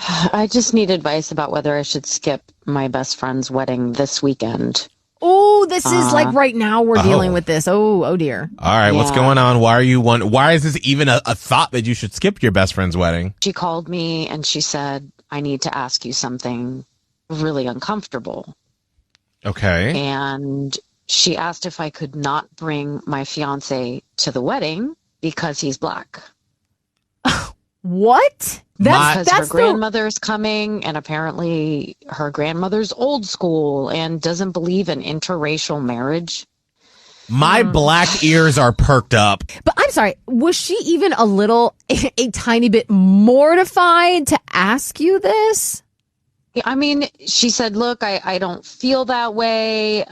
I just need advice about whether I should skip my best friend's wedding this weekend. Oh, this is like Uh, right now we're dealing Oh, with this. Oh dear. all right. What's yeah. going on? Why are you why is this even a thought that you should skip your best friend's wedding? She called me and she said, I need to ask you something really uncomfortable. Okay. And she asked if I could not bring my fiance to the wedding because he's black. What? My Because her That's the grandmother's coming, and apparently her grandmother's old school and doesn't believe in interracial marriage. my black ears are perked up. But I'm sorry, was she even a tiny bit mortified to ask you this? Yeah, I mean, she said, look, I don't feel that way.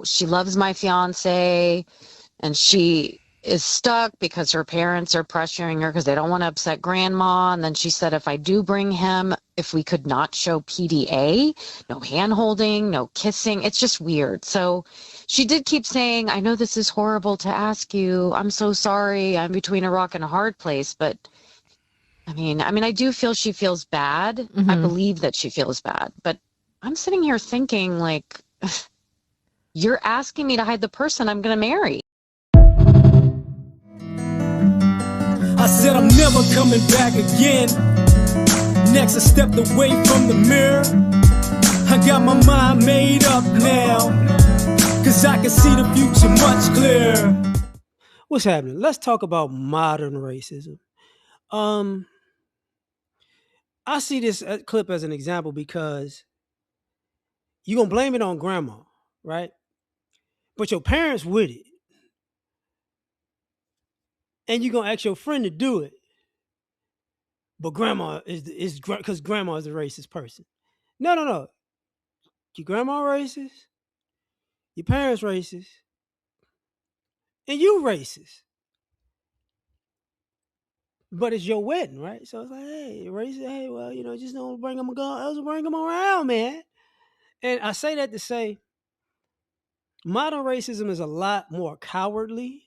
She loves my fiance and she is stuck because her parents are pressuring her because they don't want to upset grandma. And then she said, if I do bring him, if we could not show PDA, no hand holding, no kissing, it's just weird. So she did keep saying, I know this is horrible to ask you. I'm so sorry. I'm between a rock and a hard place. But I do feel she feels bad. I Hmm. believe that she feels bad. But I'm sitting here thinking, like, you're asking me to hide the person I'm going to marry. I said I'm never coming back again. Next, I stepped away from the mirror. I got my mind made up now, cause I can see the future much clearer. What's happening? Let's talk about modern racism. Um, I see this clip as an example because you're gonna blame it on grandma, right? But your parents with it, and you're gonna ask your friend to do it. But grandma is because grandma is a racist person. No, no, no. Your grandma racist, your parents racist, and you racist. But it's your wedding, right? So it's like, hey, racist. Hey, well, just don't bring them. Just bring them around, man. And I say that to say, modern racism is a lot more cowardly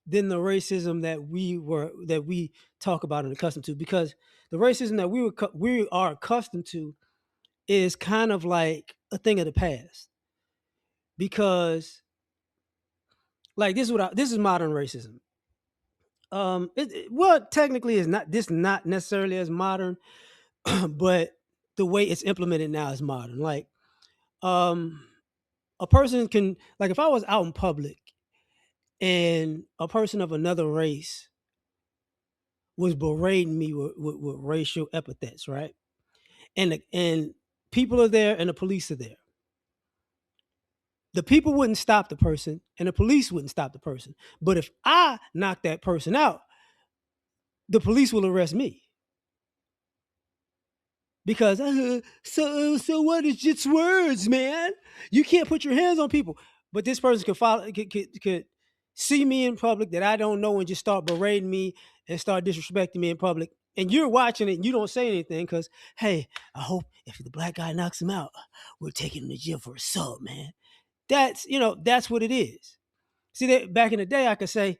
than the racism that we talk about and accustomed to, because the racism that we are accustomed to is kind of like a thing of the past. Because like this is modern racism. Well, technically is not necessarily as modern, but the way it's implemented now is modern. Like, um, a person can, like, if I was out in public and a person of another race was berating me with racial epithets, right? And people are there and the police are there. The people wouldn't stop the person and the police wouldn't stop the person. But if I knock that person out, the police will arrest me. Because so what is just words, man? You can't put your hands on people. But this person could see me in public that I don't know and just start berating me and start disrespecting me in public. And you're watching it and you don't say anything because, hey, I hope if the black guy knocks him out, we're taking him to jail for assault, man. That's what it is. See, back in the day, I could say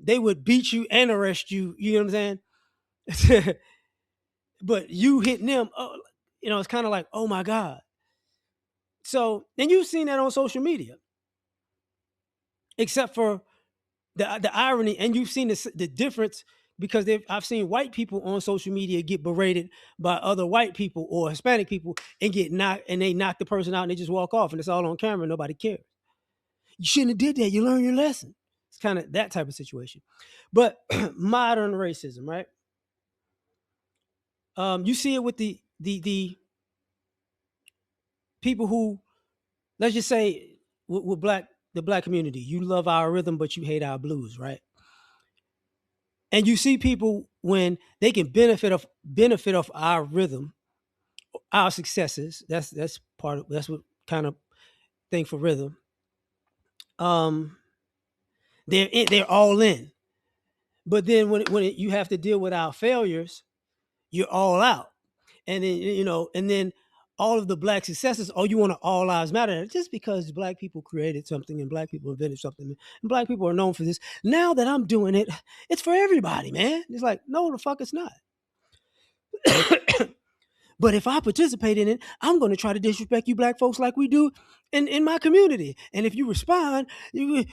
they would beat you and arrest you. You know what I'm saying? But you hitting them, oh, it's kind of like, oh my God. So, and you've seen that on social media, except for the irony, and you've seen the difference because I've seen white people on social media get berated by other white people or Hispanic people and get knocked, and they knock the person out and they just walk off, and it's all on camera. Nobody cares. You shouldn't have did that. You learn your lesson. It's kind of that type of situation. But modern racism, right? You see it with the people who, let's just say, with the black community, you love our rhythm, but you hate our blues, right? And you see people when they can benefit of our rhythm, our successes. That's what kind of thing for rhythm. Um, they're all in. But then when you have to deal with our failures, you're all out. And then and then all of the black successes, oh, you want to all lives matter just because black people created something and black people invented something and black people are known for this. Now that I'm doing it, it's for everybody, man. It's like, no, the fuck it's not. But if I participate in it, I'm going to try to disrespect you black folks like we do in my community. And if you respond, we're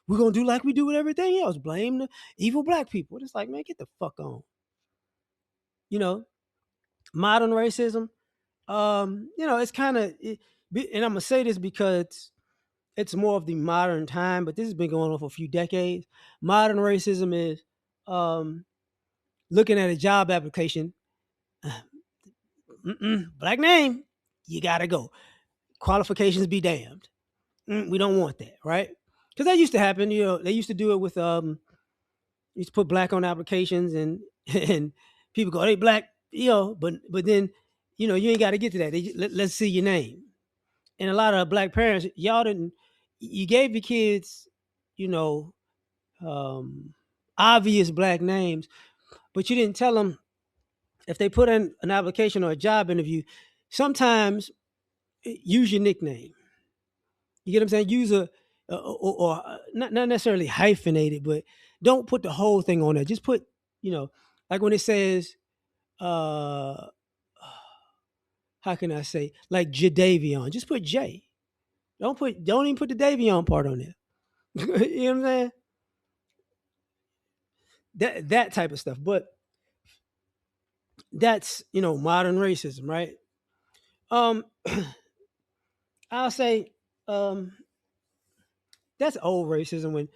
going to do like we do with everything else. Blame the evil black people. It's like, man, get the fuck on. You know, modern racism, it's kind of, and I'm going to say this because it's more of the modern time, but this has been going on for a few decades. Modern racism is looking at a job application, black name, you got to go. Qualifications be damned. We don't want that, right? Because that used to happen. They used to do it with used to put black on applications, and and people go, "Hey, black," but then, you ain't got to get to that. Let's see your name. And a lot of black parents, y'all didn't. You gave your kids, you know, um, obvious black names, but you didn't tell them if they put in an application or a job interview. Sometimes use your nickname. You get what I'm saying? Use or not necessarily hyphenated, but don't put the whole thing on there. Just put, like when it says, uh, how can I say, like Jadavion, just put J. Don't even put the Davion part on there. You know what I'm saying? That type of stuff. But that's, modern racism, right? Um, I'll say, that's old racism when,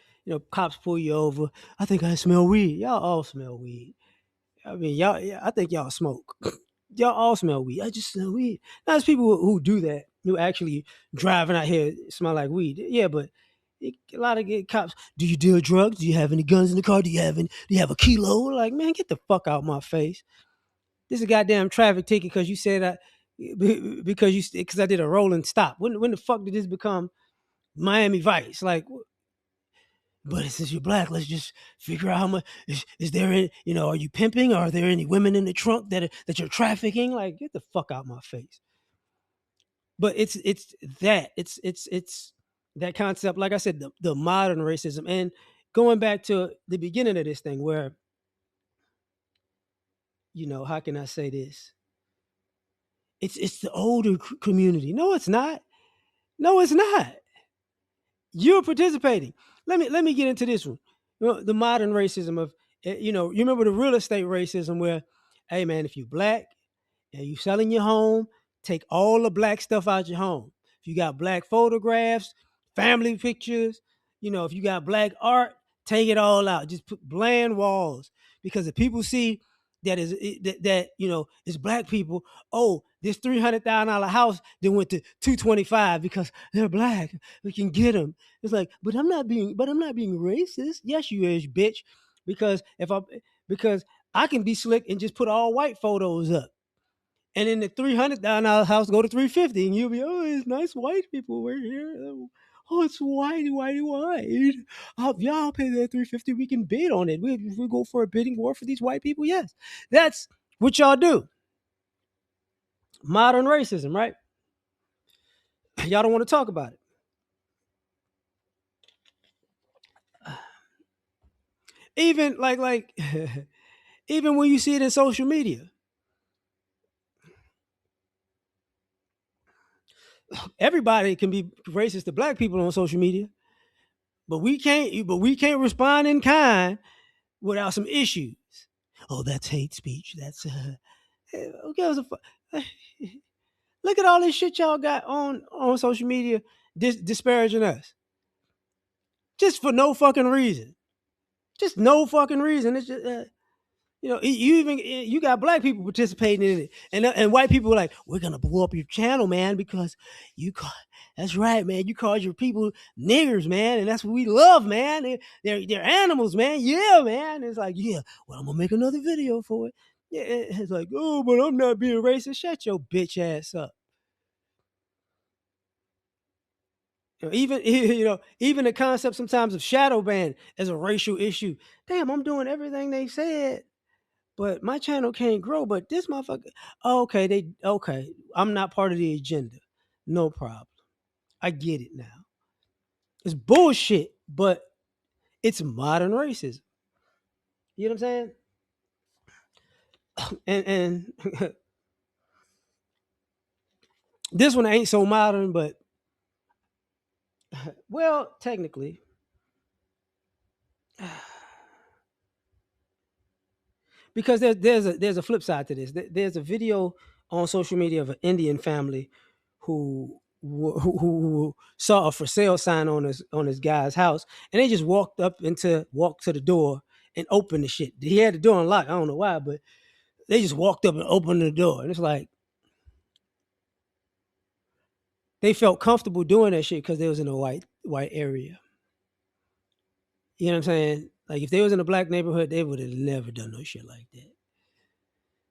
cops pull you over. I think I smell weed. Y'all all smell weed. I mean, y'all. Yeah, I think y'all smoke. Y'all all smell weed. I just smell weed. Now, there's people who do that, who actually driving out here smell like weed. Yeah, but a lot of cops. Do you deal drugs? Do you have any guns in the car? Do you have a kilo? Like, man, get the fuck out my face. This is a goddamn traffic ticket because you said because I did a rolling stop. When the fuck did this become Miami Vice? Like, but since you're black, let's just figure out how much is there any, are you pimping? Are there any women in the trunk that you're trafficking? Like, get the fuck out my face. But it's that concept, like I said, the modern racism. And going back to the beginning of this thing where, how can I say this? It's the older community. No, it's not. No, it's not. You're participating. Let me get into this one. The modern racism of, you remember the real estate racism where, hey man, if you black and you selling your home, take all the black stuff out your home. If you got black photographs, family pictures, if you got black art, take it all out. Just put bland walls, because if people see that it's black people, oh, this $300,000 house then went to 225 because they're black. We can get them. It's like, but I'm not being racist. Yes, you is, bitch. Because because I can be slick and just put all white photos up. And then the $300,000 house go to 350, and you'll be, oh, it's nice white people we're here. Oh, it's white. Oh, y'all pay that 350. We can bid on it. If we go for a bidding war for these white people, yes, that's what y'all do. Modern racism, right? Y'all don't want to talk about it. Even like even when you see it in social media, everybody can be racist to black people on social media, but we can't respond in kind without some issues. Oh, that's hate speech. That's who gives a fuck? Look at all this shit y'all got on social media disparaging us, just for no fucking reason. Just no fucking reason. It's just you got black people participating in it, and white people are like, we're gonna blow up your channel, man, because that's right, man, you called your people niggers, man, and that's what we love, man. They're animals, man. Yeah, man. It's like, yeah, well, I'm gonna make another video for it. Yeah, it's like, oh, but I'm not being racist. Shut your bitch ass up. Even even the concept sometimes of shadow ban as a racial issue. Damn, I'm doing everything they said, but my channel can't grow. But this motherfucker, okay, I'm not part of the agenda. No problem. I get it now. It's bullshit, but it's modern racism. You know what I'm saying? and this one ain't so modern, but well, technically, because there's a flip side to this. There's a video on social media of an Indian family who saw a for sale sign on his guy's house, and they just walked to the door and opened the shit. He had the door unlocked. I don't know why, but they just walked up and opened the door, and it's like they felt comfortable doing that shit because they was in a white area. You know what I'm saying? Like if they was in a black neighborhood, they would have never done no shit like that.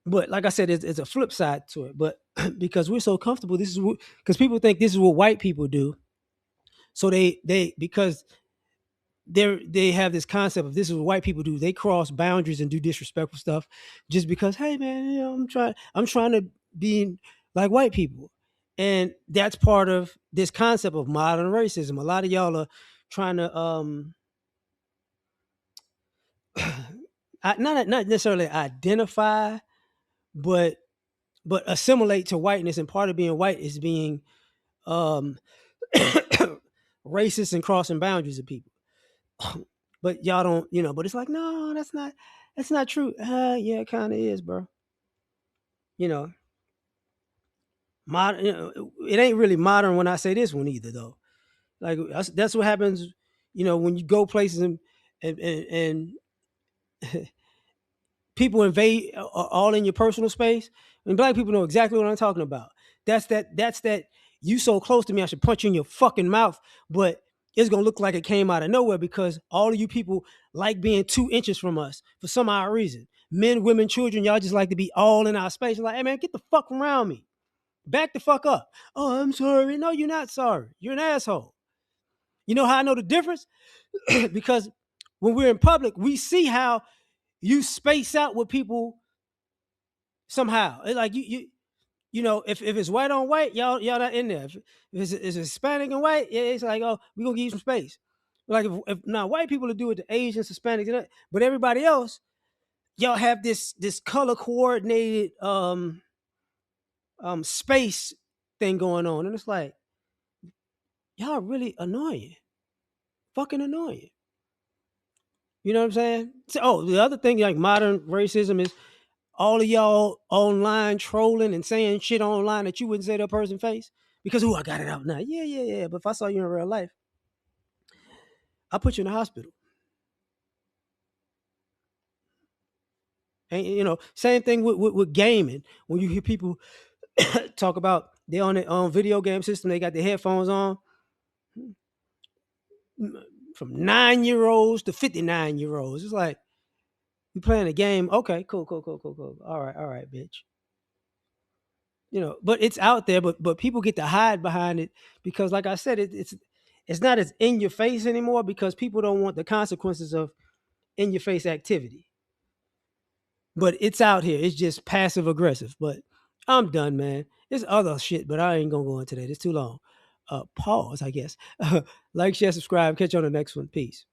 But like I said, it's a flip side to it. But because we're so comfortable, this is because people think this is what white people do. So they because they have this concept of this is what white people do. They cross boundaries and do disrespectful stuff just because, hey man, you know, I'm trying to be like white people. And that's part of this concept of modern racism. A lot of y'all are trying to not necessarily identify, but assimilate to whiteness. And part of being white is being um racist and crossing boundaries of people. But y'all don't, you know, but it's like, no, that's not true. Yeah, it kind of is, bro. You know, modern, you know, it ain't really modern when I say this one either, though. Like that's what happens, you know, when you go places and people invade all in your personal space. And black people know exactly what I'm talking about. That's that you so close to me, I should punch you in your fucking mouth, but it's gonna look like it came out of nowhere because all of you people like being 2 inches from us for some odd reason. Men, women, children, y'all just like to be all in our space. You're like, hey man, get the fuck around me. Back the fuck up. Oh, I'm sorry. No, you're not sorry. You're an asshole. You know how I know the difference? Because when we're in public, we see how you space out with people somehow. It's like you know, if it's white on white, y'all not in there. If it's Hispanic and white, yeah, it's like, oh, we're gonna give you some space. Like if now white people will do it to Asians, Hispanics, but everybody else, y'all have this color coordinated space thing going on, and it's like y'all really annoying, fucking annoying. You know what I'm saying? So, oh, the other thing, like modern racism, is all of y'all online trolling and saying shit online that you wouldn't say to a person's face because I got it out now. Yeah. But if I saw you in real life, I'll put you in the hospital. And you know, same thing with gaming. When you hear people talk about they on their own video game system, they got their headphones on. From 9-year-olds to 59-year-olds, it's like you playing a game. Okay, cool. All right, bitch. You know, but it's out there, but people get to hide behind it because like I said, it's not as in your face anymore because people don't want the consequences of in your face activity. But it's out here. It's just passive aggressive. But I'm done, man. There's other shit, but I ain't gonna go into that. It's too long. Pause, I guess. Like, share, subscribe. Catch you on the next one. Peace.